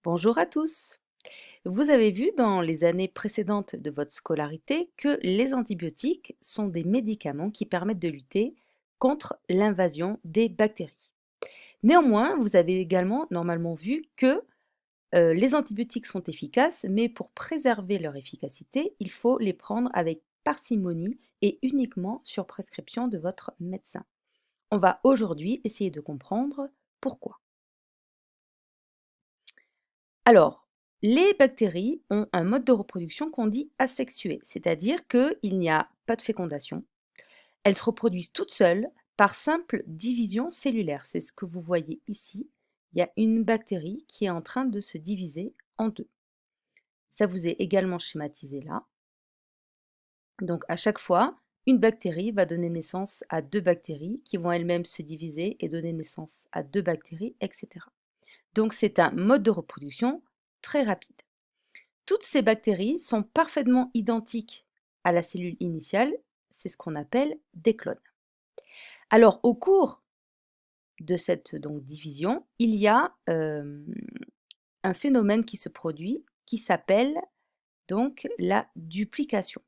Bonjour à tous. Vous avez vu dans les années précédentes de votre scolarité que les antibiotiques sont des médicaments qui permettent de lutter contre l'invasion des bactéries. Néanmoins, vous avez également normalement vu que les antibiotiques sont efficaces, mais pour préserver leur efficacité, il faut les prendre avec parcimonie et uniquement sur prescription de votre médecin. On va aujourd'hui essayer de comprendre pourquoi. Alors, les bactéries ont un mode de reproduction qu'on dit asexué, c'est-à-dire qu'il n'y a pas de fécondation. Elles se reproduisent toutes seules par simple division cellulaire. C'est ce que vous voyez ici. Il y a une bactérie qui est en train de se diviser en deux. Ça vous est également schématisé là. Donc à chaque fois, une bactérie va donner naissance à deux bactéries qui vont elles-mêmes se diviser et donner naissance à deux bactéries, etc. Donc c'est un mode de reproduction très rapide. Toutes ces bactéries sont parfaitement identiques à la cellule initiale, c'est ce qu'on appelle des clones. Alors au cours de cette division, il y a un phénomène qui se produit qui s'appelle donc la duplication.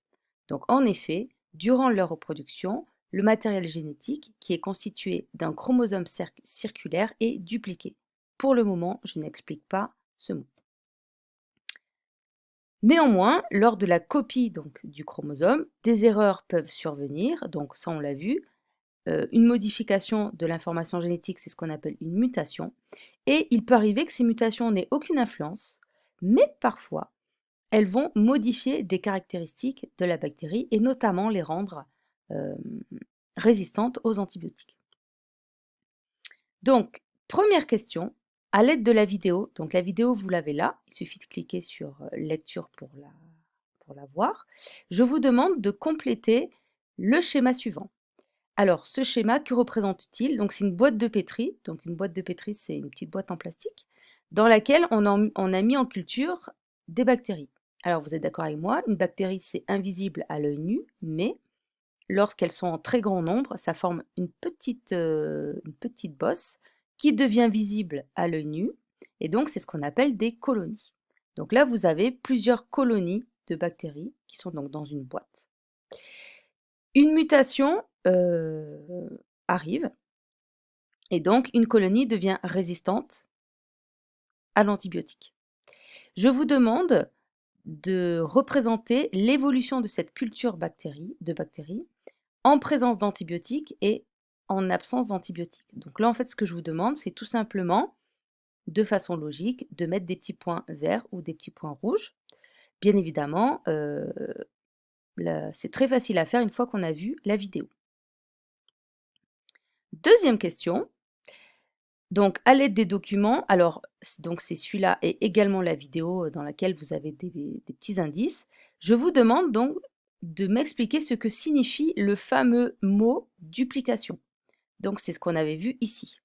Donc en effet, durant leur reproduction, le matériel génétique qui est constitué d'un chromosome circulaire est dupliqué. Pour le moment, je n'explique pas ce mot. Néanmoins, lors de la copie du chromosome, des erreurs peuvent survenir, donc ça on l'a vu. Une modification de l'information génétique, c'est ce qu'on appelle une mutation. Et il peut arriver que ces mutations n'aient aucune influence, mais parfois, elles vont modifier des caractéristiques de la bactérie et notamment les rendre euh, résistantes aux antibiotiques. Donc, première question, à l'aide de la vidéo, donc la vidéo vous l'avez là, il suffit de cliquer sur lecture pour la voir, je vous demande de compléter le schéma suivant. Alors, ce schéma, que représente-t-il? Donc, c'est une boîte de pétri. Donc, une boîte de pétri, c'est une petite boîte en plastique dans laquelle on a mis en culture des bactéries. Alors, vous êtes d'accord avec moi, une bactérie, c'est invisible à l'œil nu, mais lorsqu'elles sont en très grand nombre, ça forme une petite bosse qui devient visible à l'œil nu. Et donc, c'est ce qu'on appelle des colonies. Donc là, vous avez plusieurs colonies de bactéries qui sont donc dans une boîte. Une mutation arrive et donc une colonie devient résistante à l'antibiotique. Je vous demande de représenter l'évolution de cette culture de bactéries en présence d'antibiotiques et en absence d'antibiotiques. Donc là, en fait, ce que je vous demande, c'est tout simplement, de façon logique, de mettre des petits points verts ou des petits points rouges. Bien évidemment, c'est très facile à faire une fois qu'on a vu la vidéo. Deuxième question. Donc, à l'aide des documents, alors donc c'est celui-là et également la vidéo dans laquelle vous avez des petits indices, je vous demande donc de m'expliquer ce que signifie le fameux mot duplication. Donc, c'est ce qu'on avait vu ici.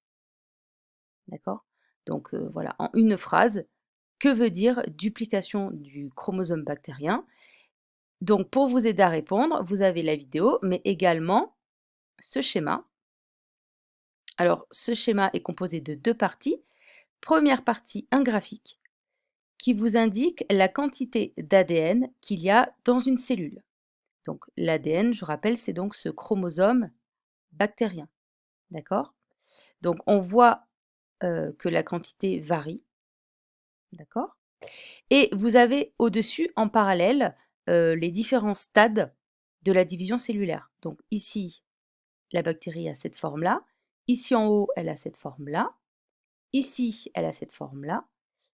D'accord? Donc, voilà, en une phrase, que veut dire duplication du chromosome bactérien? Donc, pour vous aider à répondre, vous avez la vidéo, mais également ce schéma. Alors, ce schéma est composé de deux parties. Première partie, un graphique qui vous indique la quantité d'ADN qu'il y a dans une cellule. Donc l'ADN, je rappelle, c'est donc ce chromosome bactérien. D'accord? Donc on voit que la quantité varie. D'accord? Et vous avez au-dessus, en parallèle, les différents stades de la division cellulaire. Donc ici, la bactérie a cette forme-là. Ici en haut, elle a cette forme-là. Ici, elle a cette forme-là.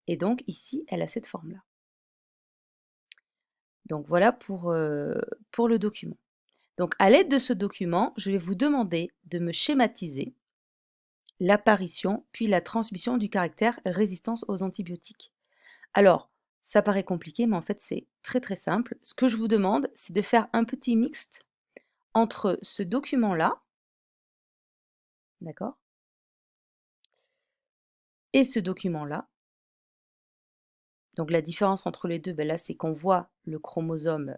Et donc ici, elle a cette forme-là. Donc voilà pour le document. Donc à l'aide de ce document, je vais vous demander de me schématiser l'apparition puis la transmission du caractère résistance aux antibiotiques. Alors, ça paraît compliqué, mais en fait c'est très très simple. Ce que je vous demande, c'est de faire un petit mixte entre ce document-là, d'accord, et ce document-là. Donc la différence entre les deux, ben là, c'est qu'on voit le chromosome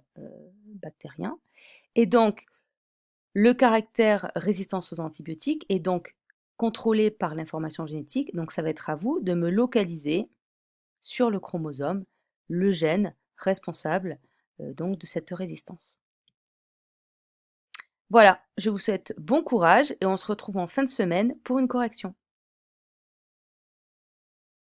bactérien. Et donc, le caractère résistance aux antibiotiques est donc contrôlé par l'information génétique. Donc, ça va être à vous de me localiser sur le chromosome le gène responsable donc de cette résistance. Voilà, je vous souhaite bon courage et on se retrouve en fin de semaine pour une correction.